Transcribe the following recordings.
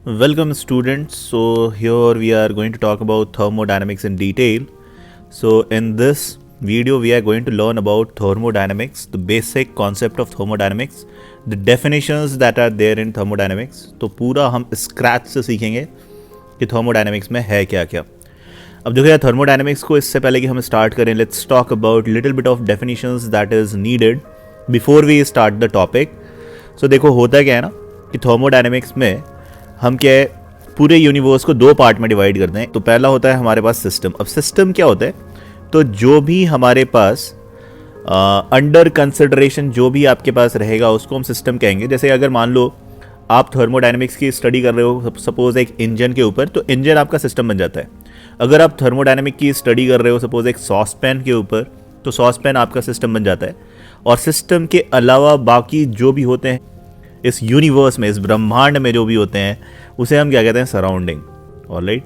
Welcome students. So here we are going to talk about thermodynamics in detail. So in this video we are going to learn about thermodynamics, the basic concept of thermodynamics, the definitions that are there in thermodynamics. तो पूरा हम scratch से सीखेंगे कि thermodynamics में है क्या क्या. अब देखो यार thermodynamics को इससे पहले कि हम स्टार्ट करें, let's talk about little bit of definitions that is needed before we start the topic. So देखो होता क्या है ना कि thermodynamics में हम क्या है पूरे यूनिवर्स को दो पार्ट में डिवाइड करते हैं. तो पहला होता है हमारे पास सिस्टम. अब सिस्टम क्या होता है, तो जो भी हमारे पास अंडर कंसिडरेशन जो भी आपके पास रहेगा उसको हम सिस्टम कहेंगे. जैसे अगर मान लो आप थर्मोडायनेमिक्स की स्टडी कर रहे हो सपोज एक इंजन के ऊपर, तो इंजन आपका सिस्टम बन जाता है. अगर आप थर्मोडायनेमिक की स्टडी कर रहे हो सपोज एक सॉस पैन के ऊपर, तो सॉस पैन आपका सिस्टम बन जाता है. और सिस्टम के अलावा बाकी जो भी होते हैं इस यूनिवर्स में, इस ब्रह्मांड में जो भी होते हैं, उसे हम क्या कहते हैं, सराउंडिंग. ऑलराइट,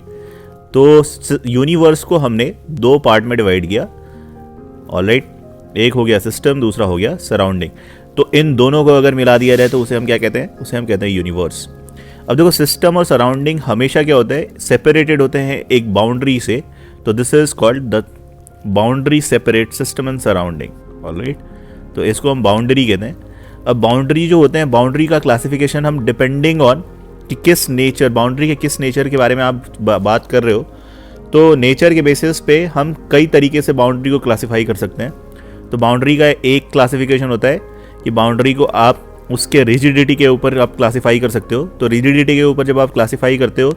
तो यूनिवर्स को हमने दो पार्ट में डिवाइड किया. ऑलराइट, एक हो गया सिस्टम, दूसरा हो गया सराउंडिंग. तो इन दोनों को अगर मिला दिया जाए तो उसे हम क्या कहते हैं, उसे हम कहते हैं यूनिवर्स. अब देखो सिस्टम और सराउंडिंग हमेशा क्या होता है, सेपरेटेड होते हैं एक बाउंड्री से. तो this is called the boundary separate system and surrounding. Alright, तो इसको हम बाउंड्री कहते हैं. अब बाउंड्री जो होते हैं, बाउंड्री का क्लासिफिकेशन हम डिपेंडिंग ऑन कि किस नेचर, बाउंड्री के किस नेचर के बारे में आप बात कर रहे हो, तो नेचर के बेसिस पे हम कई तरीके से बाउंड्री को क्लासिफाई कर सकते हैं. तो बाउंड्री का एक क्लासिफिकेशन होता है कि बाउंड्री को आप उसके रिजिडिटी के ऊपर आप क्लासिफाई कर सकते हो. तो रिजिडिटी के ऊपर जब आप क्लासिफाई करते हो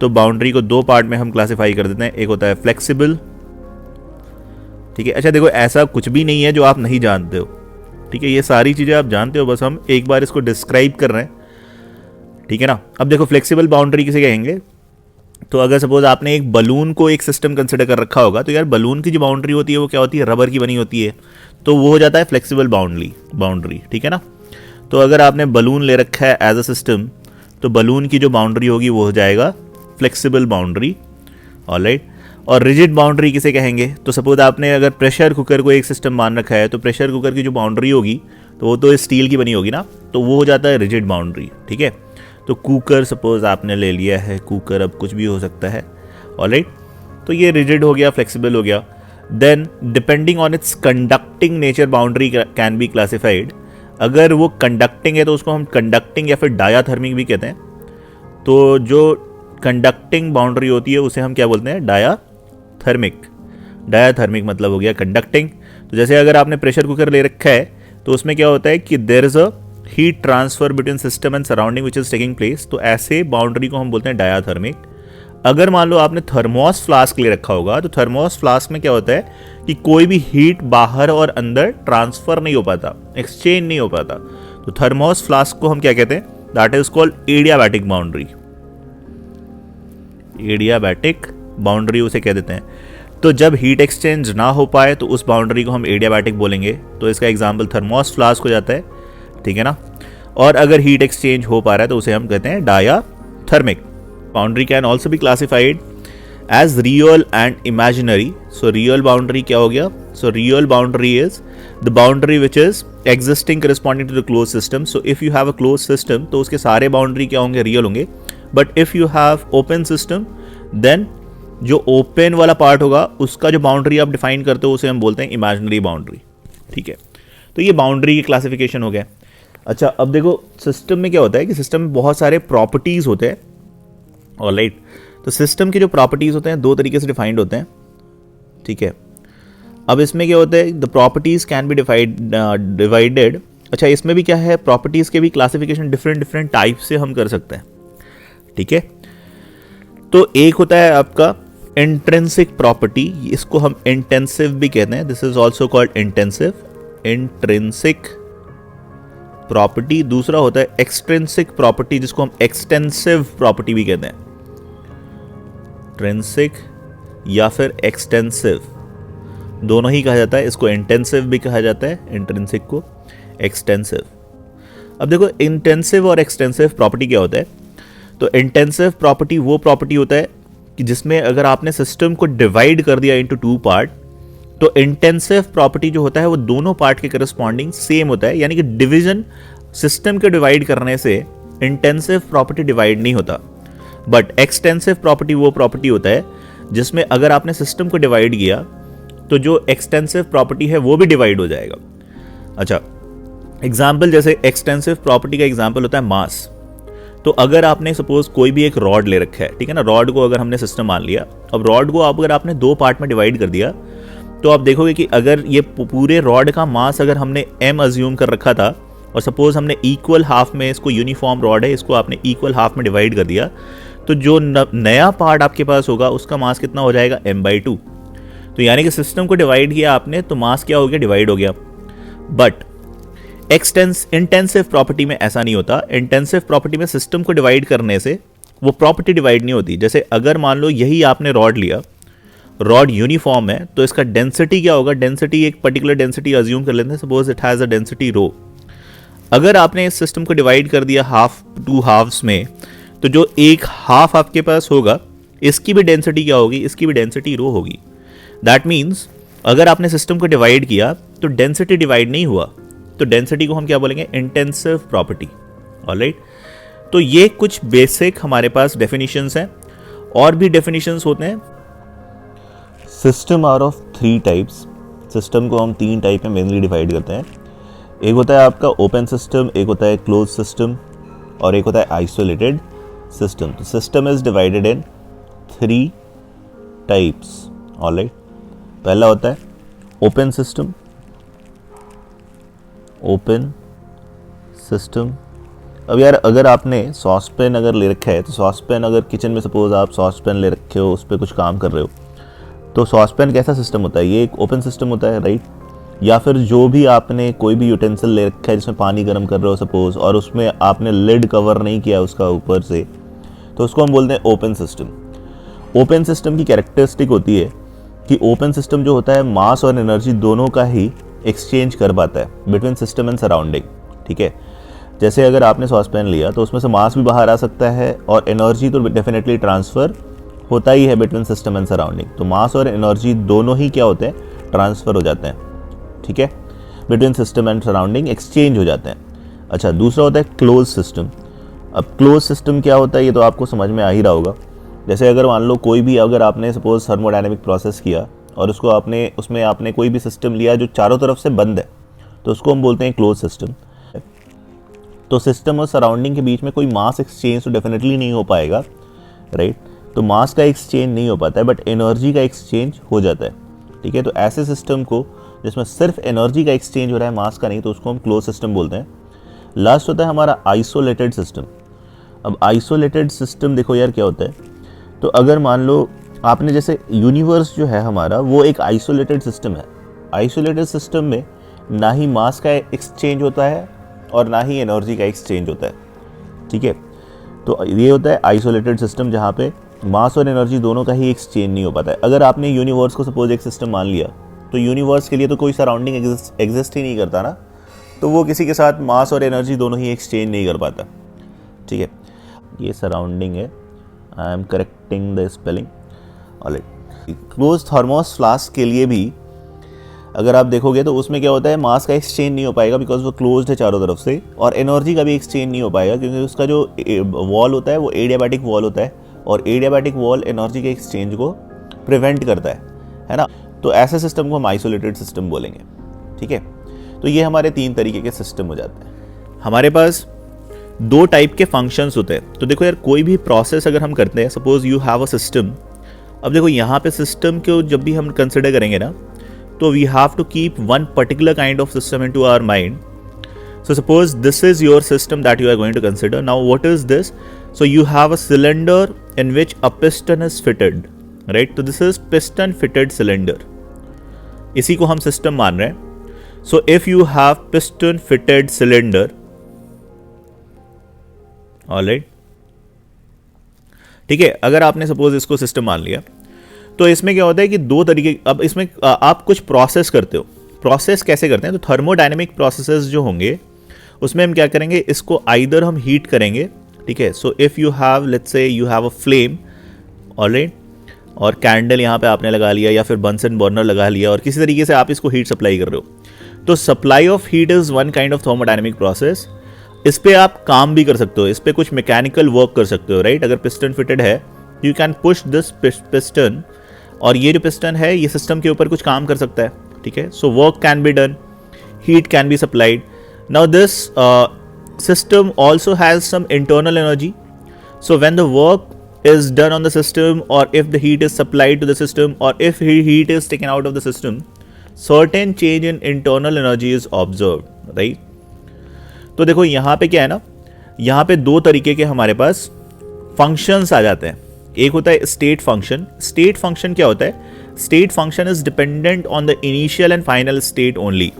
तो बाउंड्री को दो पार्ट में हम क्लासिफाई कर देते हैं. एक होता है फ्लेक्सिबल. ठीक है, अच्छा देखो ऐसा कुछ भी नहीं है जो आप नहीं जानते हो. ठीक है, ये सारी चीज़ें आप जानते हो, बस हम एक बार इसको डिस्क्राइब कर रहे हैं. ठीक है ना. अब देखो फ्लेक्सिबल बाउंड्री किसे कहेंगे, तो अगर सपोज आपने एक बलून को एक सिस्टम कंसिडर कर रखा होगा, तो यार बलून की जो बाउंड्री होती है वो क्या होती है, रबर की बनी होती है. तो वो हो जाता है फ्लेक्सिबल बाउंड्री. ठीक है ना. तो अगर आपने बलून ले रखा है एज अ सिस्टम, तो बलून की जो बाउंड्री होगी वो हो जाएगा फ्लेक्सिबल बाउंड्री. ऑलराइट, और रिजिड बाउंड्री किसे कहेंगे, तो सपोज आपने अगर प्रेशर कुकर को एक सिस्टम मान रखा है, तो प्रेशर कुकर की जो बाउंड्री होगी तो वो तो स्टील की बनी होगी ना, तो वो हो जाता है रिजिड बाउंड्री. ठीक है, तो कुकर सपोज आपने ले लिया है, कुकर अब कुछ भी हो सकता है. ऑलराइट, तो ये रिजिड हो गया, फ्लेक्सिबल हो गया. Then depending on its conducting nature boundary can be classified. अगर वो कंडक्टिंग है तो उसको हम कंडक्टिंग या फिर डायाथर्मिक भी कहते हैं. तो जो कंडक्टिंग बाउंड्री होती है उसे हम क्या बोलते हैं, डायाथर्मिक मतलब हो गया कंडक्टिंग. तो जैसे अगर आपने प्रेशर कुकर ले रखा है तो उसमें क्या होता है कि there is a heat transfer between system and surrounding which is taking place. तो ऐसे बाउंड्री को हम बोलते हैं डायाथर्मिक. अगर मान लो आपने थर्मोस फ्लास्क ले रखा होगा, तो थर्मोस फ्लास्क में क्या होता है कि कोई भी हीट बाहर और अंदर ट्रांसफर नहीं हो पाता, एक्सचेंज नहीं हो पाता. तो थर्मोस फ्लास्क को हम क्या कहते हैं, that is called adiabatic boundary. Adiabatic boundary उसे कह देते हैं. तो जब हीट एक्सचेंज ना हो पाए तो उस बाउंड्री को हम एडियाबैटिक बोलेंगे. तो इसका एग्जांपल थर्मोस फ्लास्क हो जाता है. ठीक है ना. और अगर हीट एक्सचेंज हो पा रहा है तो उसे हम कहते हैं diathermic. Boundary can also be classified as real and imaginary. So real boundary क्या हो गया, so real boundary is the boundary which is existing corresponding to the close system. So if you have a close system तो उसके सारे boundary क्या होंगे, real होंगे. But if you have open system, then जो ओपन वाला part होगा उसका जो बाउंड्री आप डिफाइन करते हो उसे हम बोलते हैं इमेजिनरी बाउंड्री. ठीक है, तो ये बाउंड्री की क्लासिफिकेशन हो गया. अच्छा, अब देखो सिस्टम में क्या होता है कि सिस्टम में बहुत सारे प्रॉपर्टीज होते हैं. ऑलराइट, तो सिस्टम के जो प्रॉपर्टीज होते हैं दो तरीके से डिफाइंड होते हैं. ठीक है, अब इसमें क्या होता है, the properties can be divided. अच्छा, इसमें भी क्या है, प्रॉपर्टीज के भी क्लासिफिकेशन डिफरेंट टाइप से हम कर सकते हैं. ठीक है, तो एक होता है आपका इंट्रिंसिक प्रॉपर्टी, इसको हम इंटेंसिव भी कहते हैं. This is also called intrinsic property. दूसरा होता है एक्सट्रिंसिक प्रॉपर्टी, जिसको हम एक्सटेंसिव प्रॉपर्टी भी कहते हैं. इंट्रिंसिक या फिर एक्सटेंसिव दोनों ही कहा जाता है. इसको इंटेंसिव भी कहा जाता है, इंट्रिंसिक को एक्सटेंसिव. अब देखो इंटेंसिव और एक्सटेंसिव प्रॉपर्टी क्या होता है, तो इंटेंसिव प्रॉपर्टी वो प्रॉपर्टी होता है कि जिसमें अगर आपने सिस्टम को डिवाइड कर दिया इनटू टू पार्ट, तो इंटेंसिव प्रॉपर्टी जो होता है वो दोनों पार्ट के करस्पॉन्डिंग सेम होता है. यानी कि डिवीजन सिस्टम के डिवाइड करने से इंटेंसिव प्रॉपर्टी डिवाइड नहीं होता. बट एक्सटेंसिव प्रॉपर्टी वो प्रॉपर्टी होता है जिसमें अगर आपने सिस्टम को डिवाइड किया तो जो एक्सटेंसिव प्रॉपर्टी है वो भी डिवाइड हो जाएगा। अच्छा, एग्जाम्पल जैसे एक्सटेंसिव प्रॉपर्टी का एग्जाम्पल होता है मास। तो अगर आपने सपोज कोई भी एक रॉड ले रखा है, ठीक है ना, रॉड को अगर हमने सिस्टम मान लिया, अब रॉड को अगर आपने दो पार्ट में डिवाइड कर दिया तो आप देखोगे कि अगर ये पूरे रॉड का मास अगर हमने m अज्यूम कर रखा था और सपोज हमने इक्वल हाफ में, इसको यूनिफॉर्म रॉड है, इसको आपने इक्वल हाफ में डिवाइड कर दिया, तो जो नया पार्ट आपके पास होगा उसका मास कितना हो जाएगा, m/2। तो यानी कि सिस्टम को डिवाइड किया आपने तो मास क्या हो गया, डिवाइड हो गया। बट इंटेंसिव प्रॉपर्टी में ऐसा नहीं होता। इंटेंसिव प्रॉपर्टी में सिस्टम को डिवाइड करने से वो प्रॉपर्टी डिवाइड नहीं होती। जैसे अगर मान लो यही आपने रॉड लिया, रॉड यूनिफॉर्म है, तो इसका डेंसिटी क्या होगा, डेंसिटी एक पर्टिकुलर डेंसिटी अज्यूम कर लेते हैं, suppose it has a density rho. अगर आपने इस सिस्टम को डिवाइड कर दिया हाफ टू हाफ्स में, तो जो एक हाफ आपके पास होगा इसकी भी डेंसिटी क्या होगी, इसकी भी डेंसिटी रो होगी। दैट मीन्स अगर आपने सिस्टम को डिवाइड किया तो डेंसिटी डिवाइड नहीं हुआ, तो डेंसिटी को हम क्या बोलेंगे, इंटेंसिव प्रॉपर्टी। ऑलराइट, तो ये कुछ बेसिक हमारे पास डेफिनेशंस हैं। और भी डेफिनेशंस होते हैं। System are of 3 types. System को हम 3 टाइप में मेनली डिवाइड करते हैं। एक होता है आपका ओपन सिस्टम, एक होता है क्लोज सिस्टम और एक होता है आइसोलेटेड सिस्टम। तो system is divided in 3 types. Alright, पहला होता है ओपन सिस्टम। ओपन सिस्टम, अब यार अगर आपने सॉस पैन अगर ले रखा है, तो सॉस पैन अगर किचन में सपोज आप सॉस पैन ले रखे हो, उस पर कुछ काम कर रहे हो, तो सॉस पैन कैसा सिस्टम होता है, ये एक ओपन सिस्टम होता है, राइट। या फिर जो भी आपने कोई भी यूटेंसिल ले रखा है जिसमें पानी गर्म कर रहे हो सपोज, और उसमें आपने लिड कवर नहीं किया उसका ऊपर से, तो उसको हम बोलते हैं ओपन सिस्टम। ओपन सिस्टम की कैरेक्टरिस्टिक होती है कि ओपन सिस्टम जो होता है मास और एनर्जी दोनों का ही एक्सचेंज कर पाता है बिटवीन सिस्टम एंड सराउंडिंग। ठीक है, जैसे अगर आपने सॉस पैन लिया तो उसमें से मास भी बाहर आ सकता है और एनर्जी तो डेफिनेटली ट्रांसफ़र होता ही है बिटवीन सिस्टम एंड सराउंडिंग। तो मास और एनर्जी दोनों ही क्या होते हैं, ट्रांसफ़र हो जाते हैं। ठीक है, between system and surrounding exchange हो जाते हैं। अच्छा, दूसरा होता है क्लोज सिस्टम। अब क्लोज सिस्टम क्या होता है ये तो आपको समझ में आ ही रहा होगा। जैसे अगर मान लो कोई भी, अगर आपने सपोज थर्मोडायनेमिक प्रोसेस किया और उसमें आपने कोई भी सिस्टम लिया जो चारों तरफ से बंद है, तो उसको हम बोलते हैं क्लोज सिस्टम। तो सिस्टम और सराउंडिंग के बीच में कोई मास एक्सचेंज तो डेफिनेटली नहीं हो पाएगा, राइट। तो मास का एक्सचेंज नहीं हो पाता है, बट एनर्जी का एक्सचेंज हो जाता है। ठीक है, तो ऐसे सिस्टम को जिसमें सिर्फ एनर्जी का एक्सचेंज हो रहा है, मास का नहीं, तो उसको हम क्लोज सिस्टम बोलते हैं। लास्ट होता है हमारा आइसोलेटेड सिस्टम। अब आइसोलेटेड सिस्टम देखो यार क्या होता है, तो अगर मान लो आपने जैसे यूनिवर्स जो है हमारा वो एक आइसोलेटेड सिस्टम है। आइसोलेटेड सिस्टम में ना ही मास का एक्सचेंज होता है और ना ही एनर्जी का एक्सचेंज होता है। ठीक है, तो ये होता है आइसोलेटेड सिस्टम जहाँ पे मास और एनर्जी दोनों का ही एक्सचेंज नहीं हो पाता है। अगर आपने यूनिवर्स को सपोज एक सिस्टम मान लिया, तो यूनिवर्स के लिए तो कोई सराउंडिंग एग्जिस्ट ही नहीं करता ना, तो वो किसी के साथ मास और एनर्जी दोनों ही एक्सचेंज नहीं कर पाता। ठीक है, ये सराउंडिंग है, I M correcting the spelling. Alright, close thermos flask के लिए भी अगर आप देखोगे तो उसमें क्या होता है, मास का एक्सचेंज नहीं हो पाएगा बिकॉज वो क्लोज्ड है चारों तरफ से, और एनर्जी का भी एक्सचेंज नहीं हो पाएगा क्योंकि उसका जो वॉल होता है वो एडियाबैटिक वॉल होता है, और एडियाबैटिक वॉल एनर्जी के एक्सचेंज को प्रिवेंट करता है ना। तो ऐसे सिस्टम को हम आइसोलेटेड सिस्टम बोलेंगे। ठीक है, तो ये हमारे 3 तरीके के सिस्टम हो जाते हैं। हमारे पास 2 टाइप के फंक्शंस होते हैं। तो देखो यार, कोई भी प्रोसेस अगर हम करते हैं, suppose you have a system. अब देखो यहाँ पे सिस्टम को जब भी हम कंसिडर करेंगे ना, तो we have to keep one particular kind of system into our mind. So suppose this is your system that you are going to consider. Now what is this? So you have a cylinder in which a piston is fitted, right? So this is piston fitted cylinder. इसी को हम system मान रहे हैं। So if you have piston fitted cylinder, alright, ठीक है, अगर आपने सपोज इसको सिस्टम मान लिया, तो इसमें क्या होता है कि 2 तरीके, अब इसमें आप कुछ प्रोसेस करते हो। प्रोसेस कैसे करते हैं, तो थर्मोडायनेमिक प्रोसेसेस जो होंगे उसमें हम क्या करेंगे, इसको आइदर हम हीट करेंगे। ठीक है, so if you have, let's say you have a flame, alright, और कैंडल यहाँ पे आपने लगा लिया या फिर बंसन बर्नर लगा लिया, और किसी तरीके से आप इसको हीट सप्लाई कर रहे हो, तो supply of heat is one kind of thermodynamic process. इस पे आप काम भी कर सकते हो, इस पे कुछ मैकेनिकल वर्क कर सकते हो, राइट। अगर पिस्टन फिटेड है you can push this piston, और ये जो पिस्टन है ये सिस्टम के ऊपर कुछ काम कर सकता है, ठीक है। सो work can be done, heat can be supplied. Now this system also has some internal energy. So when the work is done on the system, or if the heat is supplied to the system, or if heat is taken out of the system, certain change in internal energy is observed, right? तो देखो यहाँ पे क्या है ना, यहाँ पे दो तरीके के हमारे पास फंक्शंस आ जाते हैं। एक होता है स्टेट फंक्शन। स्टेट फंक्शन क्या होता है? State function is dependent on the initial and final state only,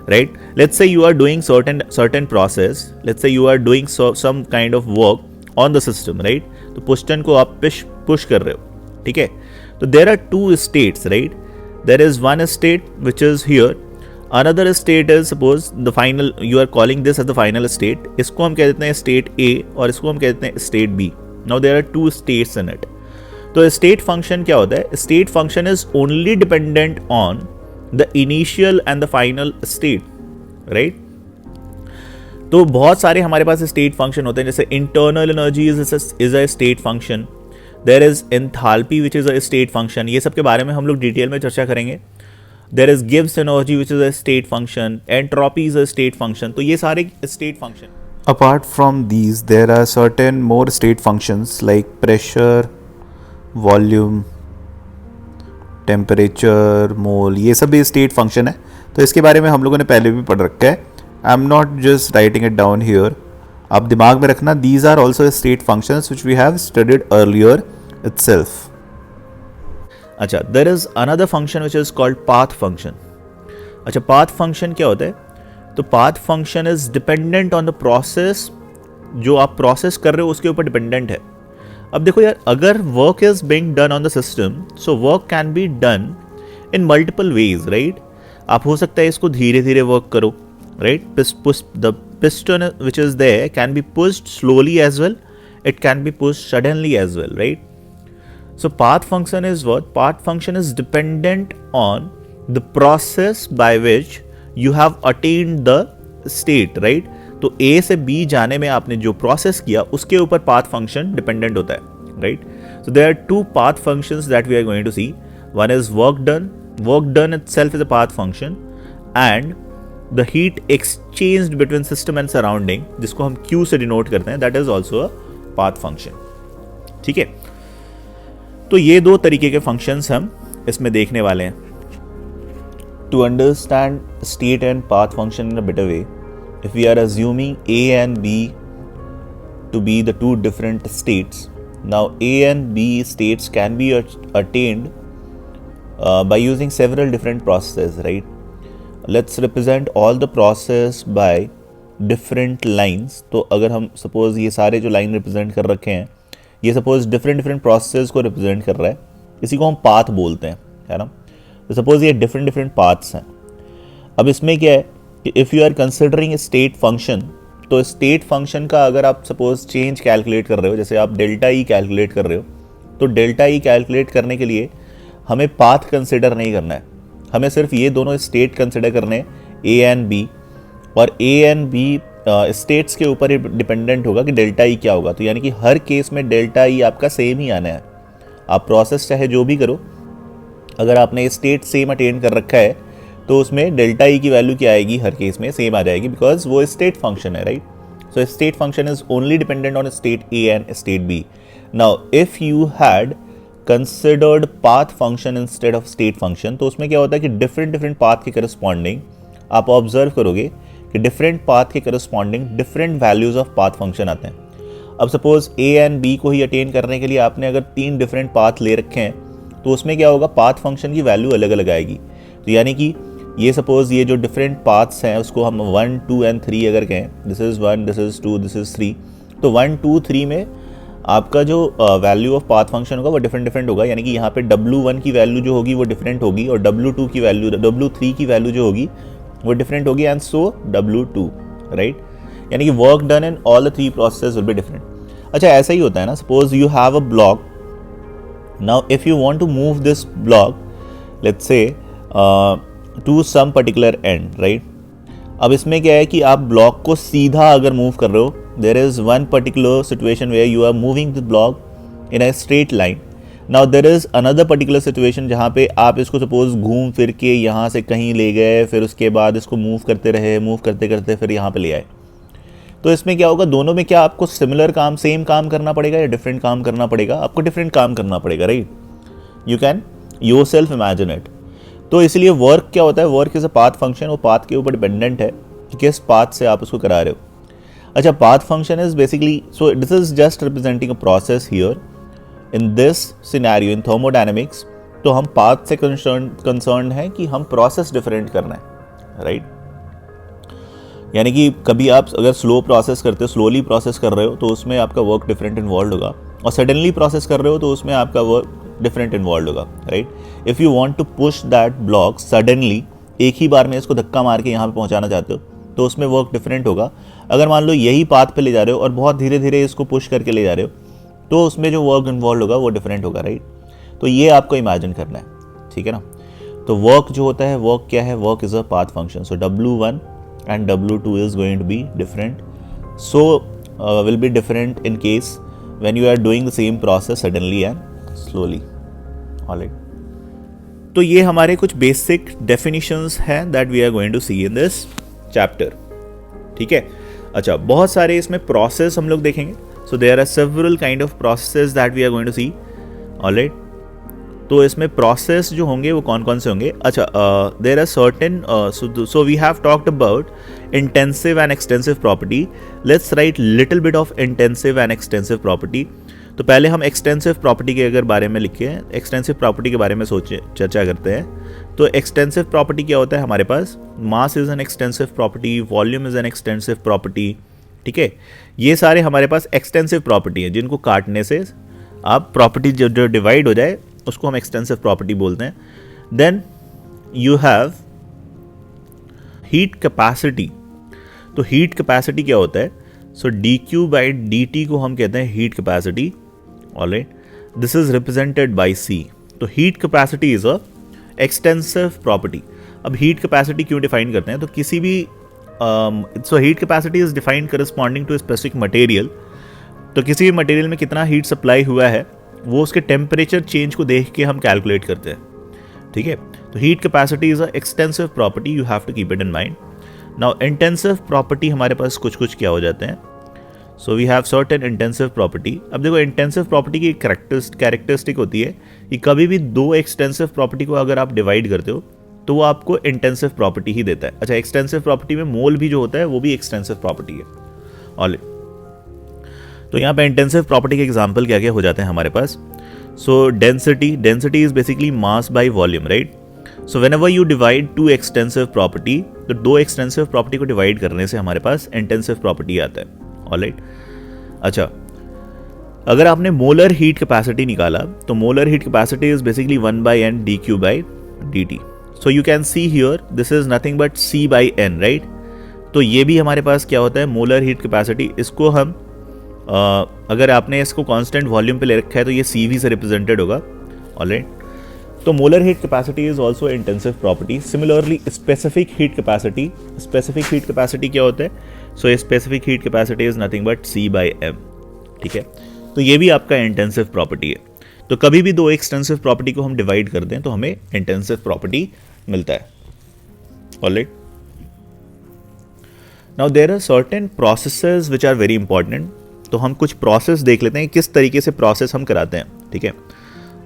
right? Let's say you are doing certain process, let's say you are doing some kind of work on the system, right? तो piston को आप push कर रहे हो, ठीक है। तो there are two states, right? There is one state which is here, another state is suppose the final, you are calling this as the final state, इसको हम कह देते हैं state A और इसको हम कह देते हैं state B. Now there are two states in it. तो state function क्या होता है? State function is only dependent on the initial and the final state, right? तो बहुत सारे हमारे पास स्टेट फंक्शन होते हैं, जैसे internal energy is a state function, there is enthalpy which is a state function, ये सब के बारे में हम लोग डिटेल में चर्चा करेंगे। There is Gibbs energy which is a state function, entropy is a state function, तो ये सारे state function. Apart from these, there are certain more state functions like pressure, volume, temperature, mole, ये सब भी state function है। तो इसके बारे में हम लोगों ने पहले भी पढ़ रखा है। I am not just writing it down here, आप दिमाग में रखना, these are also state functions which we have studied earlier itself. अच्छा, there is another function which is called path function. अच्छा, पाथ फंक्शन क्या होता है? तो path function is dependent on the process, जो आप प्रोसेस कर रहे हो उसके ऊपर डिपेंडेंट है। अब देखो यार, अगर work is being done on the system, so work can be done in multiple ways, right. आप हो सकता है इसको धीरे धीरे वर्क करो, right. The piston which is there can be pushed slowly as well, it can be pushed suddenly as well, right. So path function is what? Path function is dependent on the process by which you have attend the state, right. तो ए से B जाने में आपने जो process किया उसके ऊपर path function dependent होता है, right. So there are two path functions that we are going to see. One is work done, work done itself is a path function, and the heat exchanged between system and surrounding, जिसको हम Q से denote करते हैं, that is also a path function, ठीक है। तो ये दो तरीके के फंक्शंस हम इसमें देखने वाले हैं। To understand state and path function in a better way, if we are assuming A and B to be the two different states, now A and B states can be attained by using several different processes, right? Let's represent all the process by different lines. तो अगर हम suppose ये सारे जो line represent कर रखे हैं, ये suppose different processes को represent कर रहा है, इसी को हम path बोलते हैं, है ना। तो suppose ये different paths हैं। अब इसमें क्या है कि if you are considering state function, तो स्टेट फंक्शन का अगर आप सपोज चेंज कैलकुलेट कर रहे हो, जैसे आप डेल्टा ई कैलकुलेट कर रहे हो, तो डेल्टा ई कैलकुलेट करने के लिए हमें पाथ कंसिडर नहीं करना है, हमें सिर्फ ये दोनों स्टेट कंसिडर करने हैं, ए एंड बी। और ए एंड बी स्टेट्स के ऊपर ही डिपेंडेंट होगा कि डेल्टा ई क्या होगा। तो यानी कि हर केस में डेल्टा ई आपका सेम ही आना है। आप प्रोसेस चाहे जो भी करो, अगर आपने स्टेट सेम अटेन कर रखा है तो उसमें डेल्टा ई की वैल्यू क्या आएगी, हर केस में सेम आ जाएगी, बिकॉज वो स्टेट फंक्शन है, right. So state function is only dependent on state A and state B. Now if you had considered path function instead of state function, तो उसमें क्या होता है कि डिफरेंट पाथ के करस्पॉन्डिंग आप ऑब्जर्व करोगे कि डिफरेंट पाथ के corresponding different values of path function आते हैं। अब सपोज ए एंड बी को ही अटेन करने के लिए आपने अगर 3 डिफरेंट पाथ ले रखे हैं, तो उसमें क्या होगा, पाथ फंक्शन की वैल्यू अलग अलग आएगी। तो यानी कि ये सपोज ये जो डिफरेंट पाथ्स हैं उसको हम 1, 2 एंड 3 अगर कहें, this is 1, this is 2, this is 3, तो 1, 2, 3 में आपका जो वैल्यू ऑफ पाथ फंक्शन होगा वो डिफरेंट होगा। यानी कि यहाँ पे W1 की वैल्यू जो होगी वो डिफरेंट होगी, और W2 की वैल्यू, W3 की वैल्यू जो होगी वो डिफरेंट होगी, एंड सो W2, राइट। यानी कि work done in all the 3 process will be different. अच्छा, ऐसा ही होता है ना, suppose you have a block, now if you want to move this block, let's say to some particular end, right? अब इसमें क्या है कि आप ब्लॉक को सीधा अगर मूव कर रहे हो, there is one particular situation where you are moving the block in a straight line. Now there is another particular situation जहाँ पे आप इसको सपोज घूम फिर के यहाँ से कहीं ले गए, फिर उसके बाद इसको मूव करते रहे, मूव करते करते फिर यहाँ पे ले आए. तो इसमें क्या होगा, दोनों में क्या आपको सिमिलर काम, सेम काम करना पड़ेगा या डिफरेंट काम करना पड़ेगा? आपको डिफरेंट काम करना पड़ेगा, right? You can yourself imagine it. तो इसलिए वर्क क्या होता है, work is a path function. वो पाथ के ऊपर डिपेंडेंट है कि किस पाथ से आप उसको करा रहे हो. अच्छा, path function is basically, so this is just representing a process here in this scenario in thermodynamics. तो हम पाथ से कंसर्न है कि हम प्रोसेस डिफरेंट करना है, राइट? यानी कि कभी आप अगर स्लो प्रोसेस करते हो, स्लोली प्रोसेस कर रहे हो, तो उसमें आपका वर्क डिफरेंट इन्वॉल्व होगा, और सडनली प्रोसेस कर रहे हो तो उसमें आपका वर्क डिफरेंट इन्वॉल्व होगा, right? If you want to push that block suddenly, एक ही बार में इसको धक्का मार के यहाँ पे पहुँचाना चाहते हो, तो उसमें वर्क डिफरेंट होगा. अगर मान लो यही पाथ पे ले जा रहे हो और बहुत धीरे धीरे इसको पुश करके ले जा रहे हो, तो उसमें जो वर्क इन्वॉल्व होगा वो डिफरेंट होगा, राइट? तो ये आपको इमेजिन करना है, ठीक है ना? तो वर्क जो होता है, वर्क क्या है? Work is a path function. So W1 and W2 is going to be different. So will be different in case when you are doing the same process suddenly and slowly. Alright. तो ये हमारे कुछ basic definitions हैं that we are going to see in this chapter. ठीक है? अच्छा, बहुत सारे इसमें प्रोसेस हम लोग देखेंगे. So there are several kind of processes that we are going to see. Alright. तो इसमें प्रोसेस जो होंगे वो कौन कौन से होंगे? अच्छा, there are certain, so we have talked about intensive and extensive property. Let's write little bit of intensive and extensive property. तो पहले हम एक्सटेंसिव प्रॉपर्टी के अगर बारे में लिखे हैं, एक्सटेंसिव प्रॉपर्टी के बारे में चर्चा करते हैं. तो एक्सटेंसिव प्रॉपर्टी क्या होता है हमारे पास? Mass is an extensive property, volume is an extensive property. ठीक है, ये सारे हमारे पास एक्सटेंसिव प्रॉपर्टी हैं जिनको काटने से आप प्रॉपर्टी जो डिवाइड हो जाए उसको हम एक्सटेंसिव प्रॉपर्टी बोलते हैं. Then you have heat capacity. तो हीट कैपेसिटी क्या होता है? सो dQ/dt को हम कहते हैं heat capacity. Alright, this is represented by C. तो heat capacity is a extensive property. अब हीट कैपेसिटी क्यों डिफाइन करते हैं? तो किसी भी so heat capacity is defined corresponding to specific material. तो किसी भी मटेरियल में कितना हीट सप्लाई हुआ है वो उसके टेम्परेचर चेंज को देख के हम कैलकुलेट करते हैं. ठीक है, तो heat capacity is a extensive property, you have to keep it in mind. Now intensive property हमारे पास कुछ कुछ क्या हो जाते हैं? So we have certain intensive property. अब देखो, इंटेंसिव प्रॉपर्टी की कैरेक्टरिस्टिक होती है कि कभी भी दो एक्सटेंसिव प्रॉपर्टी को अगर आप डिवाइड करते हो तो वो आपको इंटेंसिव प्रॉपर्टी ही देता है. अच्छा, एक्सटेंसिव प्रॉपर्टी में मोल भी जो होता है वो भी एक्सटेंसिव प्रॉपर्टी है. ऑलराइट, तो यहाँ पे इंटेंसिव प्रॉपर्टी के एग्जांपल क्या क्या हो जाते हैं हमारे पास? So density is basically mass by volume, right? So whenever you divide two extensive property, तो दो एक्सटेंसिव प्रॉपर्टी को डिवाइड करने से हमारे पास इंटेंसिव प्रॉपर्टी आता है. ऑलराइट, अच्छा, अगर आपने मोलर हीट कैपेसिटी निकाला तो molar heat capacity is basically 1/n dQ/dt. So you can see here this is nothing but C/n, right? तो ये भी हमारे पास क्या होता है? Molar heat capacity. इसको हम अगर आपने इसको कांस्टेंट वॉल्यूम पे ले रखा है तो ये CV से रिप्रेजेंटेड होगा. ऑलराइट, तो molar heat capacity is also intensive property. Similarly specific heat capacity क्या होता है? So specific heat capacity is nothing but C/m. ठीक है, तो ये भी आपका इंटेंसिव प्रॉपर्टी है. तो कभी भी दो एक्सटेंसिव प्रॉपर्टी को हम डिवाइड कर दें तो हमें इंटेंसिव प्रॉपर्टी मिलता है. Alright, now there are certain processes which are very important. तो हम कुछ प्रोसेस देख लेते हैं किस तरीके से प्रोसेस हम कराते हैं. ठीक है,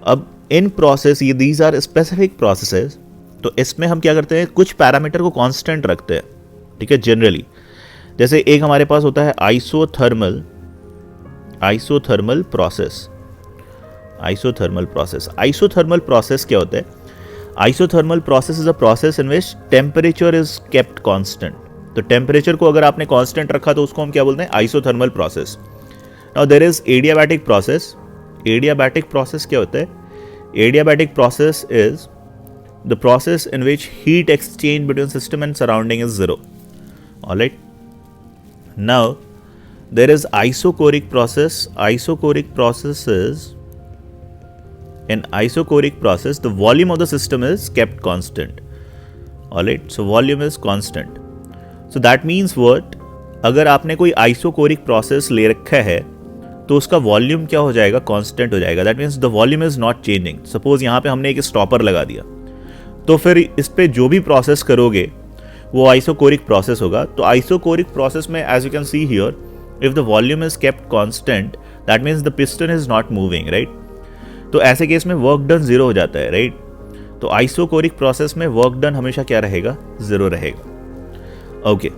अब इन प्रोसेस, ये दीज आर स्पेसिफिक प्रोसेसेस. तो इसमें हम क्या करते हैं? कुछ पैरामीटर को कांस्टेंट रखते हैं. ठीक है, जनरली जैसे एक हमारे पास होता है आइसोथर्मल प्रोसेस. आइसोथर्मल प्रोसेस क्या होता है? Isothermal process is a process in which temperature is kept constant. तो टेम्परेचर को अगर आपने कांस्टेंट रखा तो उसको हम क्या बोलते हैं? Isothermal process. Now there is adiabatic process. Adiabatic process क्या होता है? Adiabatic process is the process in which heat exchange between system and surrounding is zero. Alright, now there is isochoric process. Isochoric process is, in isochoric process the volume of the system is kept constant. Alright, so volume is constant. So that means what, अगर आपने कोई isochoric process ले रखा है तो उसका volume क्या हो जाएगा, कांस्टेंट हो जाएगा. That means the volume is not changing. Suppose यहाँ पे हमने एक स्टॉपर लगा दिया, तो फिर इस पे जो भी प्रोसेस करोगे वो आइसोकोरिक प्रोसेस होगा. तो आइसोकोरिक प्रोसेस में as you can see here, if the volume is kept constant that means the piston is not moving, right. तो ऐसे केस में वर्क डन जीरो हो जाता है, राइट. तो आइसोकोरिक प्रोसेस में वर्क डन हमेशा क्या रहेगा, जीरो रहेगा. Okay,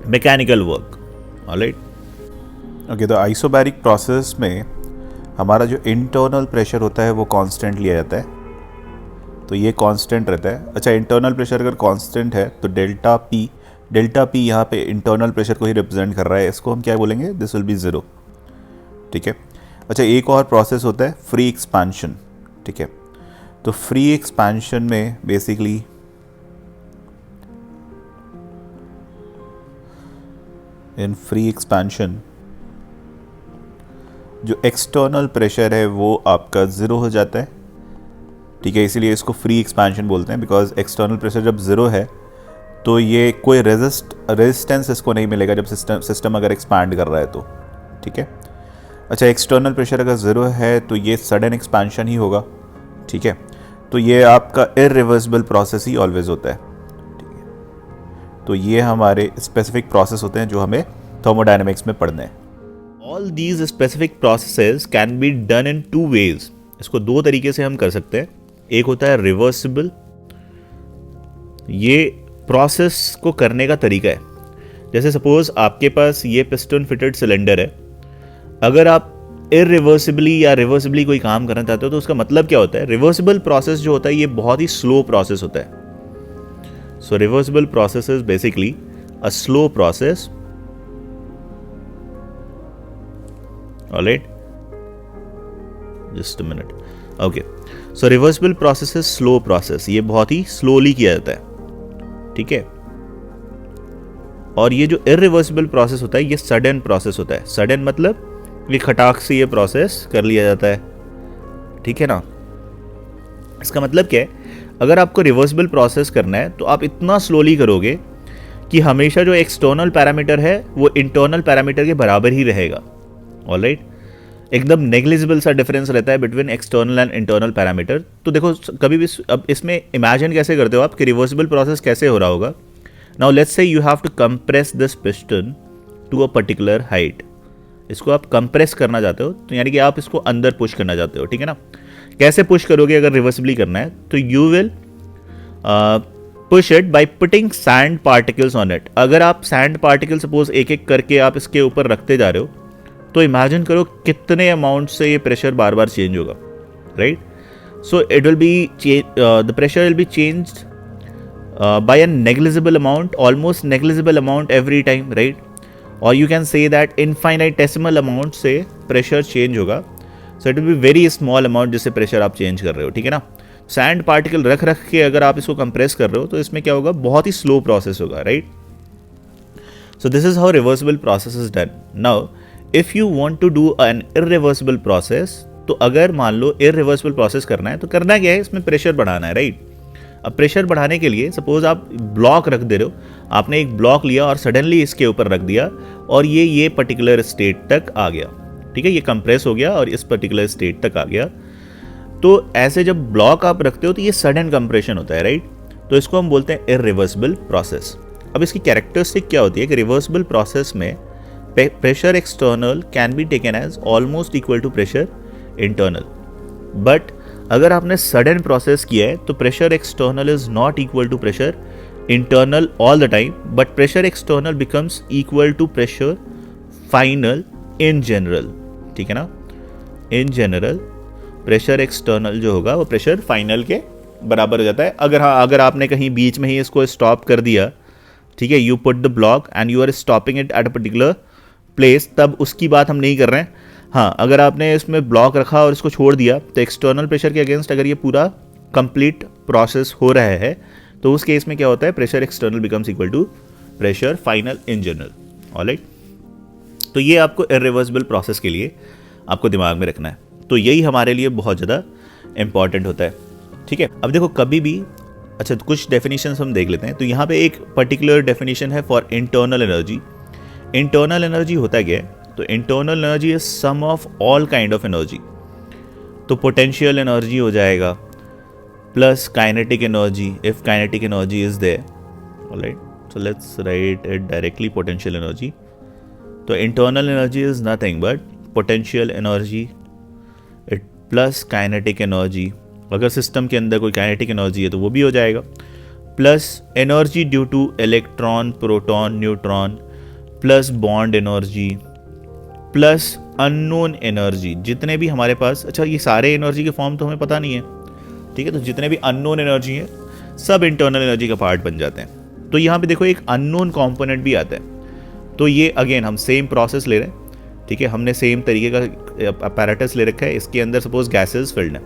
mechanical work, alright. Okay, तो आइसोबैरिक प्रोसेस में हमारा जो इंटरनल प्रेशर होता है वो कांस्टेंट लिया जाता है, तो ये कांस्टेंट रहता है. अच्छा, इंटरनल प्रेशर अगर कांस्टेंट है तो डेल्टा पी यहाँ पे इंटरनल प्रेशर को ही रिप्रेजेंट कर रहा है, इसको हम क्या बोलेंगे, दिस विल बी ज़ीरो. ठीक है. अच्छा, एक और प्रोसेस होता है फ्री एक्सपेंशन. ठीक है, तो फ्री एक्सपेंशन में बेसिकली इन फ्री एक्सपेंशन जो एक्सटर्नल प्रेशर है वो आपका ज़ीरो हो जाता है. ठीक है, इसीलिए इसको फ्री एक्सपेंशन बोलते हैं, बिकॉज एक्सटर्नल प्रेशर जब ज़ीरो है तो ये कोई रेजिस्टेंस इसको नहीं मिलेगा जब सिस्टम अगर एक्सपैंड कर रहा है तो. ठीक है. अच्छा, एक्सटर्नल प्रेशर अगर ज़ीरो है तो ये सडन एक्सपेंशन ही होगा. ठीक है, तो ये आपका इरिवर्सिबल प्रोसेस ही ऑलवेज होता है. ठीक है, तो ये हमारे स्पेसिफिक प्रोसेस होते हैं जो हमें थर्मोडायनेमिक्स में पढ़ने हैं. All these specific processes can be done in two ways. इसको दो तरीके से हम कर सकते हैं. एक होता है रिवर्सिबल, ये प्रोसेस को करने का तरीका है. जैसे सपोज आपके पास ये पिस्टन फिटेड सिलेंडर है, अगर आप इरिवर्सिबली या रिवर्सिबली कोई काम करना चाहते हो तो उसका मतलब क्या होता है, रिवर्सिबल प्रोसेस जो होता है ये बहुत ही स्लो प्रोसेस होता है. So reversible process is basically a slow process. Alright, just a minute. Okay, so reversible process is slow process, ये बहुत ही स्लोली किया जाता है. ठीक है. और ये जो इरिवर्सिबल प्रोसेस होता है ये सडन प्रोसेस होता है. सडन मतलब ये खटाक से ये प्रोसेस कर लिया जाता है. ठीक है ना. इसका मतलब क्या है, अगर आपको रिवर्सिबल प्रोसेस करना है तो आप इतना स्लोली करोगे कि हमेशा जो एक्सटर्नल पैरामीटर है वो इंटरनल पैरामीटर के बराबर ही रहेगा. ऑलराइट, एकदम नेग्लिजिबल सा डिफरेंस रहता है between external and internal parameter. तो देखो कभी भी अब इसमें इमेजिन कैसे करते हो आप कि रिवर्सिबल प्रोसेस कैसे हो रहा होगा. Now let's say you have to compress this piston to a particular height. इसको आप कंप्रेस करना चाहते हो, तो यानी कि आप इसको अंदर पुश करना चाहते हो. ठीक है ना. कैसे पुश करोगे अगर रिवर्सिबली करना है, तो you will push it by putting sand particles on it. अगर आप सैंड पार्टिकल सपोज एक एक करके आप इसके ऊपर रखते जा रहे हो तो इमेजिन करो कितने अमाउंट से ये प्रेशर बार बार चेंज होगा, right. So it will be the pressure will be changed by a negligible amount, almost negligible amount every time, right? Or you can say that infinitesimal amount से pressure change होगा. So it will be very small amount जिससे pressure आप change कर रहे हो. ठीक है ना. सैंड पार्टिकल रख के अगर आप इसको कंप्रेस कर रहे हो तो इसमें क्या होगा, बहुत ही स्लो प्रोसेस होगा, right. So this is how reversible process is done. Now if you want to do an irreversible process, तो अगर मान लो इरिवर्सिबल प्रोसेस करना है तो करना क्या है, इसमें प्रेशर बढ़ाना है, राइट. अब प्रेशर बढ़ाने के लिए सपोज आप ब्लॉक रख दे रहे हो, आपने एक ब्लॉक लिया और सडनली इसके ऊपर रख दिया और ये पर्टिकुलर स्टेट तक आ गया. ठीक है, ये कंप्रेस हो गया और इस पर्टिकुलर स्टेट तक आ गया. तो ऐसे जब ब्लॉक आप रखते हो तो ये सडन कंप्रेशन होता है, राइट. तो इसको हम बोलते हैं इरिवर्सिबल प्रोसेस. अब इसकी कैरेक्टरिस्टिक क्या होती है कि रिवर्सिबल प्रोसेस में pressure external can be taken as almost equal to pressure internal. But अगर आपने सडन प्रोसेस किया है तो pressure external is not equal to pressure internal all the time, but pressure external becomes equal to pressure final in general. ठीक है ना. In general pressure external जो होगा वो प्रेशर फाइनल के बराबर हो जाता है. अगर आपने कहीं बीच में ही इसको स्टॉप कर दिया, ठीक है, you put the block and you are stopping it at a particular place, तब उसकी बात हम नहीं कर रहे हैं. हाँ, अगर आपने इसमें ब्लॉक रखा और इसको छोड़ दिया तो एक्सटर्नल प्रेशर के अगेंस्ट अगर ये पूरा कंप्लीट प्रोसेस हो रहा है तो उस केस में क्या होता है, pressure external becomes equal to pressure final in general. Alright. तो ये आपको इरिवर्सिबल प्रोसेस के लिए आपको दिमाग में रखना है. तो यही हमारे लिए बहुत ज़्यादा इंपॉर्टेंट होता है. ठीक है. अब देखो, कभी भी अच्छा, कुछ डेफिनेशंस हम देख लेते हैं। तो यहाँ पे एक पर्टिकुलर डेफिनेशन है for internal energy. Internal energy होता क्या है? तो internal energy is sum of all kind of energy. तो पोटेंशियल एनर्जी हो जाएगा plus kinetic energy if kinetic energy is there. Alright, so let's write it directly, potential energy. तो internal energy is nothing but potential energy it plus kinetic energy. अगर system के अंदर कोई kinetic energy है तो वो भी हो जाएगा, plus energy due two electron, proton, neutron, plus bond energy, plus unknown energy. जितने भी हमारे पास, अच्छा ये सारे एनर्जी के फॉर्म तो हमें पता नहीं है, ठीक है, तो जितने भी अननोन एनर्जी है सब इंटरनल एनर्जी का पार्ट बन जाते हैं। तो यहाँ पे देखो एक अननोन कंपोनेंट भी आता है। तो ये अगेन हम सेम प्रोसेस ले रहे हैं, ठीक है, हमने सेम तरीके का अपैरेटस ले रखा है, इसके अंदर सपोज गैसेस फिल्ड है।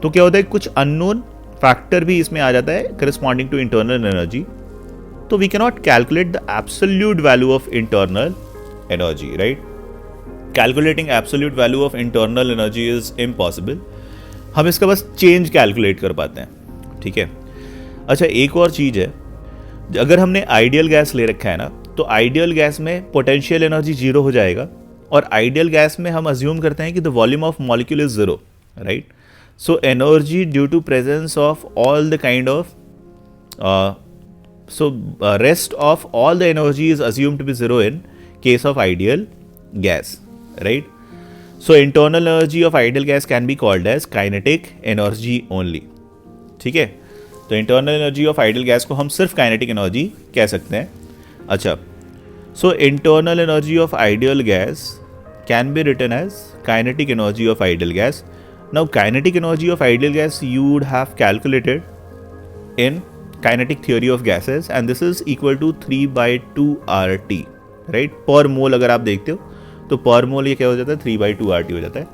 तो क्या होता है, कुछ अननोन फैक्टर भी इसमें आ जाता है करस्पॉन्डिंग टू इंटरनल एनर्जी। तो we can not calculate the absolute value of internal energy, right. Calculating absolute value of internal energy is impossible. हम इसका बस चेंज कैलकुलेट कर पाते हैं, ठीक है। अच्छा, एक और चीज़ है, अगर हमने आइडियल गैस ले रखा है ना, तो आइडियल गैस में पोटेंशियल एनर्जी जीरो हो जाएगा, और आइडियल गैस में हम अज्यूम करते हैं कि the volume of molecule is zero, right. So energy due to presence of all the kind of rest of all the energy is assumed to be zero in case of ideal gas, right? So internal energy of ideal gas can be called as kinetic energy only, ठीक है। तो internal energy of ideal gas को हम सिर्फ kinetic energy कह सकते हैं। अच्छा, so internal energy of ideal gas can be written as kinetic energy of ideal gas. Now kinetic energy of ideal gas you would have calculated in kinetic theory of gases and this is equal to 3/2 RT, right? पर मोल अगर आप देखते हो तो पर मोल ये क्या हो जाता है, 3/2 RT हो जाता है।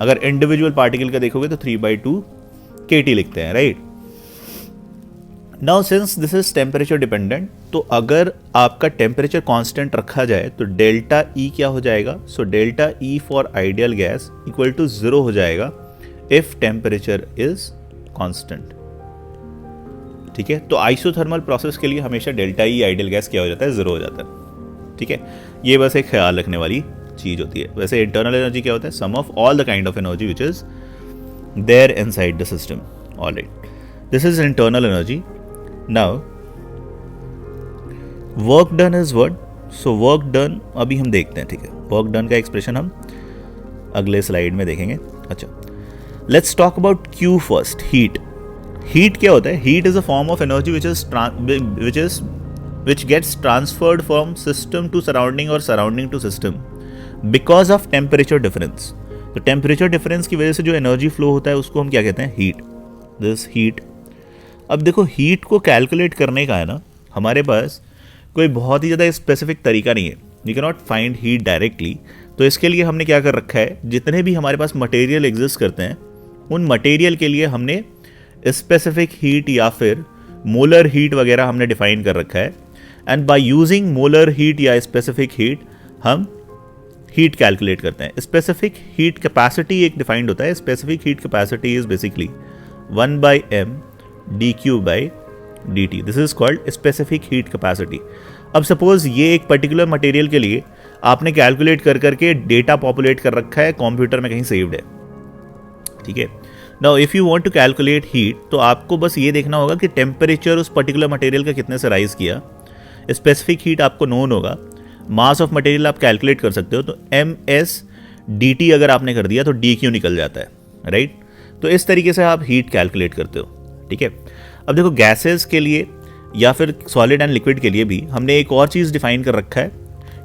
अगर इंडिविजुअल पार्टिकल का देखोगे तो 3/2 KT लिखते हैं, right. Now since this is temperature dependent, तो अगर आपका टेम्परेचर कांस्टेंट रखा जाए तो डेल्टा ई क्या हो जाएगा, so delta E for ideal gas equal to 0 हो जाएगा इफ टेम्परेचर इज कांस्टेंट, ठीक है। तो आइसोथर्मल प्रोसेस के लिए हमेशा डेल्टा ई आइडियल गैस क्या हो जाता है, 0 हो जाता है, ठीक है। ये बस एक ख्याल रखने वाली चीज़ होती है। वैसे इंटरनल एनर्जी क्या होता है, sum of all the kind of energy which is there inside the system, alright. This is internal energy. Now work done is what, so work done अभी हम देखते हैं, ठीक है। वर्क डन का एक्सप्रेशन हम अगले स्लाइड में देखेंगे। अच्छा, let's talk about Q first, heat. Heat क्या होता है, heat is a form of energy which gets transferred from system to surrounding और surrounding to system because of temperature difference। तो टेम्परेचर डिफरेंस की वजह से जो एनर्जी फ्लो होता है उसको हम क्या कहते हैं, हीट, दिस हीट। अब देखो हीट को कैलकुलेट करने का है ना, हमारे पास कोई बहुत ही ज़्यादा स्पेसिफिक तरीका नहीं है, you can not find heat directly. तो इसके लिए हमने क्या कर रखा है, जितने भी हमारे पास मटेरियल एग्जिस्ट करते हैं उन मटेरियल के लिए हमने स्पेसिफिक हीट या फिर मोलर हीट वगैरह हमने डिफाइन कर रखा है। And by using molar heat या स्पेसिफिक हीट हम हीट कैलकुलेट करते हैं। स्पेसिफिक हीट कैपेसिटी एक डिफाइंड होता है, specific heat capacity is basically 1/m dQ/dt, this is called specific heat capacity. अब सपोज ये एक पर्टिकुलर मटेरियल के लिए आपने कैलकुलेट कर करके डेटा पॉपुलेट कर रखा है, कंप्यूटर में कहीं सेव्ड है, ठीक है। Now if you want to calculate heat, तो आपको बस ये देखना होगा कि टेम्परेचर उस पर्टिकुलर मटेरियल का कितने से राइज किया, स्पेसिफिक हीट आपको नोन होगा, मास ऑफ मटेरियल आप कैलकुलेट कर सकते हो। तो MS/dt अगर आपने कर दिया तो DQ निकल जाता है, राइट। तो इस तरीके से आप हीट कैलकुलेट करते हो, ठीक है। अब देखो गैसेस के लिए या फिर सॉलिड एंड लिक्विड के लिए भी हमने एक और चीज़ डिफाइन कर रखा है,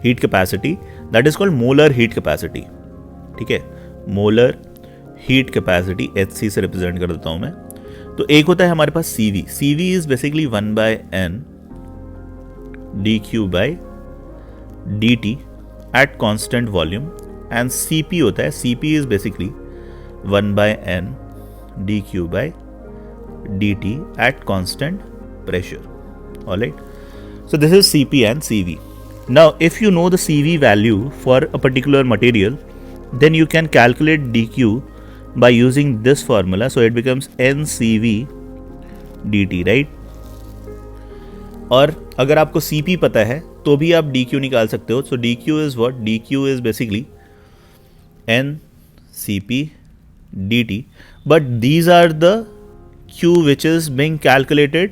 heat capacity, that is called molar heat capacity, ठीक है। मोलर हीट कैपेसिटी HC से रिप्रेजेंट कर देता हूँ मैं। तो एक होता है हमारे पास CV, CV is basically 1/n dQ/dt eight constant volume, and CP होता है, CP is basically 1/n dQ/dt at constant pressure, alright. So this is CP and CV. Now if you know the CV value for a particular material, then you can calculate dQ by using this formula. So it becomes NCV dt, right. और अगर आपको Cp पता है तो भी आप dq निकाल सकते हो। सो dq is what? dq is basically NCP dt, but these are the q which is being calculated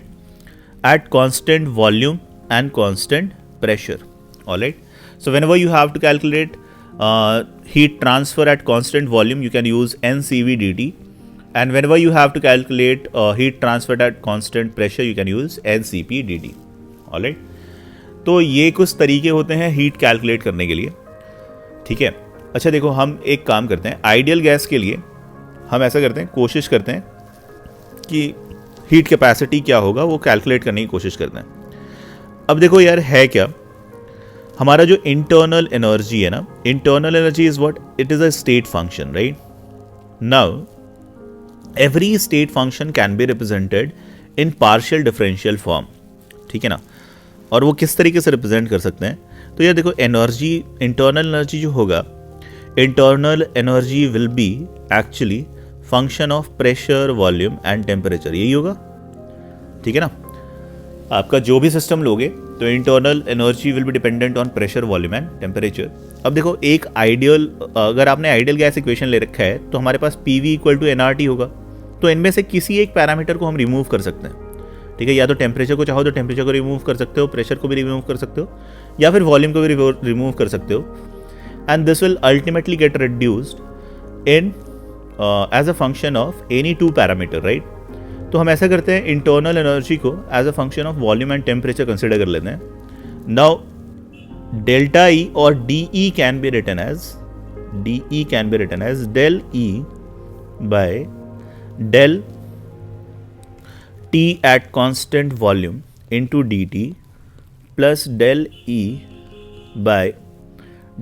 at constant volume and constant pressure. All right, so whenever you have to calculate heat transfer at constant volume, you can use NCV dt, and whenever you have to calculate heat transfer at constant pressure, you can use NCP dt. All right, तो ये कुछ तरीके होते हैं heat calculate करने के लिए, ठीक है। अच्छा देखो, हम एक काम करते हैं, आइडियल गैस के लिए हम ऐसा करते हैं, कोशिश करते हैं कि हीट कैपेसिटी क्या होगा वो कैलकुलेट करने की कोशिश करते हैं। अब देखो यार, है क्या हमारा जो इंटरनल एनर्जी है ना, internal energy is what? It is a state function, right. Now every state function can be represented in partial differential form, ठीक है ना। और वो किस तरीके से रिप्रेजेंट कर सकते हैं? तो यार देखो, एनर्जी, इंटरनल एनर्जी जो होगा, internal energy will be actually function of pressure, volume and temperature, यही होगा, ठीक है ना। आपका जो भी सिस्टम लोगे तो internal energy will be dependent on pressure, volume and temperature. अब देखो, एक आइडियल, अगर आपने आइडियल गैस इक्वेशन ले रखा है तो हमारे पास PV इक्वल टू nRT होगा। तो इनमें से किसी एक पैरामीटर को हम रिमूव कर सकते हैं, ठीक है। या तो टेम्परेचर को चाहो तो टेम्परेचर को रिमूव कर सकते हो, प्रेशर को भी रिमूव कर सकते हो, या फिर वॉल्यूम को भी रिमूव कर सकते हो। And this will ultimately get reduced in as a function of any two parameter, right. तो हम ऐसा करते हैं, इंटरनल एनर्जी को as a function of volume and temperature consider कर लेते हैं। नाउ डेल्टा E और DE can be written as del E by del T at constant volume into dt plus del E by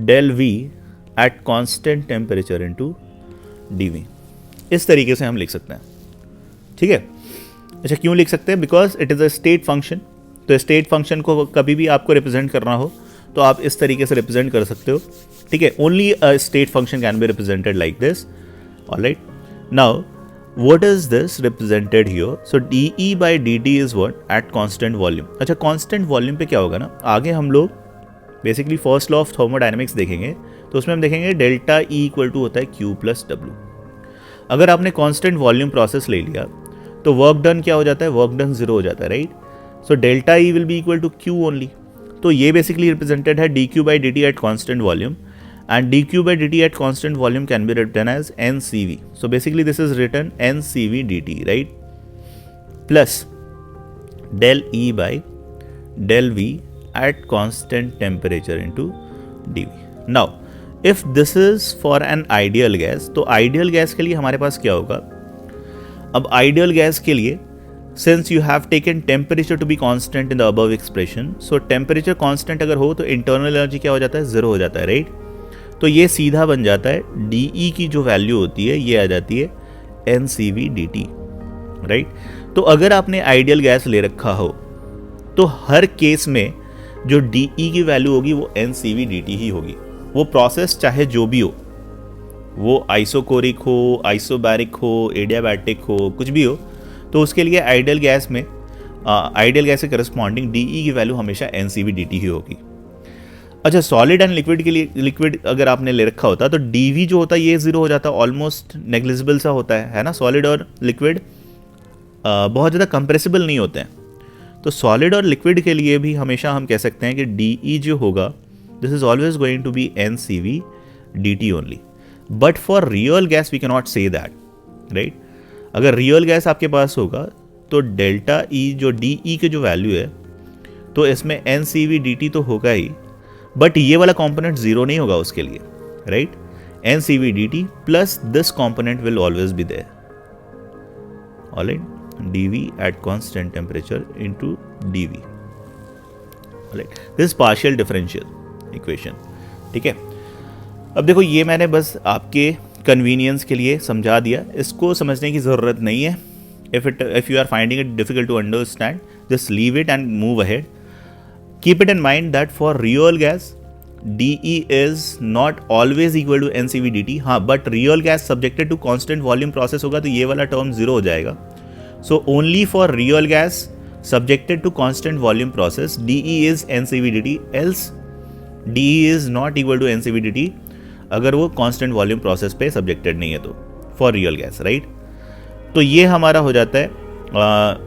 del V at constant temperature into dV। इस तरीके से हम लिख सकते हैं, ठीक है। अच्छा, क्यों लिख सकते हैं? Because it is a state function. तो स्टेट फंक्शन को कभी भी आपको रिप्रेजेंट करना हो तो आप इस तरीके से रिप्रेजेंट कर सकते हो, ठीक है। Only a state function can be represented like this, alright. Now what is this represented here? So dE by dt is what? At constant volume। अच्छा, constant volume पे क्या होगा ना, आगे हम लोग basically first law of thermodynamics देखेंगे, तो उसमें हम देखेंगे डेल्टा E इक्वल टू होता है Q प्लस W। अगर आपने कांस्टेंट वॉल्यूम प्रोसेस ले लिया तो वर्क डन क्या हो जाता है? वर्क डन जीरो हो जाता है, right. So delta E will be equal to Q only. तो ये बेसिकली रिप्रेजेंटेड है dQ by dt at constant volume, and dQ by dt at constant volume can be written as NCV. So basically this is written NCV dt, right, plus del E by del V at constant temperature into dV. Now if this is for an ideal gas, तो ideal gas के लिए हमारे पास क्या होगा? अब ideal gas के लिए, since you have taken temperature to be constant in the above expression, so temperature constant अगर हो तो internal energy क्या हो जाता है? ज़ीरो हो जाता है, राइट। तो ये सीधा बन जाता है DE की जो वैल्यू होती है ये आ जाती है NCV dt, राइट। तो अगर आपने आइडियल गैस ले रखा हो तो हर केस में जो DE की वैल्यू होगी वो NCV dt ही होगी। वो प्रोसेस चाहे जो भी हो, वो आइसोकोरिक हो, आइसोबैरिक हो, एडियाबैटिक हो, कुछ भी हो, तो उसके लिए आइडियल गैस में आइडियल गैस के करस्पॉन्डिंग DE की वैल्यू हमेशा NCV dt ही होगी। अच्छा, सॉलिड एंड लिक्विड के लिए, लिक्विड अगर आपने ले रखा होता तो DV जो होता है ये ज़ीरो हो जाता, ऑलमोस्ट नेग्लिजिबल सा होता है ना। सॉलिड और लिक्विड बहुत ज़्यादा कंप्रेसिबल नहीं होते हैं। तो सॉलिड और लिक्विड के लिए भी हमेशा हम कह सकते हैं कि DE जो होगा, this is always going to be NCV dt only. But for real gas we can not say that, right. अगर रियल गैस आपके पास होगा तो डेल्टा E जो DE की जो वैल्यू है, तो इसमें NCV dt तो होगा ही, बट ये वाला कंपोनेंट जीरो नहीं होगा उसके लिए, right. NCV dt plus this component will always be there, alright, dV at constant temperature into dV, alright. This partial differential equation, ठीक है। अब देखो, ये मैंने बस आपके कन्वीनियंस के लिए समझा दिया, इसको समझने की ज़रूरत नहीं है। If you are finding it difficult to understand, just leave it and move ahead. Keep it in mind that for real gas, DE is not always equal to NCV dt। हाँ, but real gas subjected to constant volume process होगा तो ये वाला term zero हो जाएगा। So only for real gas subjected to constant volume process, dE is NCV dt, else dE is not equal to NCV dt अगर वो constant volume process पे subjected नहीं है तो, for real gas, right? तो ये हमारा हो जाता है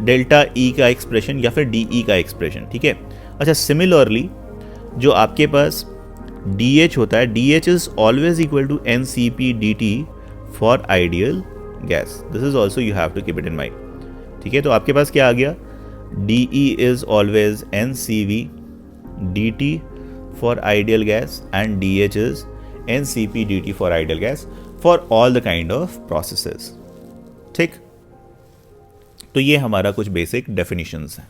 डेल्टा ई का एक्सप्रेशन या फिर डी ई का एक्सप्रेशन, ठीक है। अच्छा, सिमिलरली जो आपके पास डी एच होता है, D H is always equal to N C P D T for ideal gas, this is also you have to keep it in mind, ठीक है। तो आपके पास क्या आ गया, D E is always N C V D T for ideal gas and D H is N C P D T for ideal gas for all the kind of processes, ठीक। तो ये हमारा कुछ बेसिक डेफिनेशंस हैं।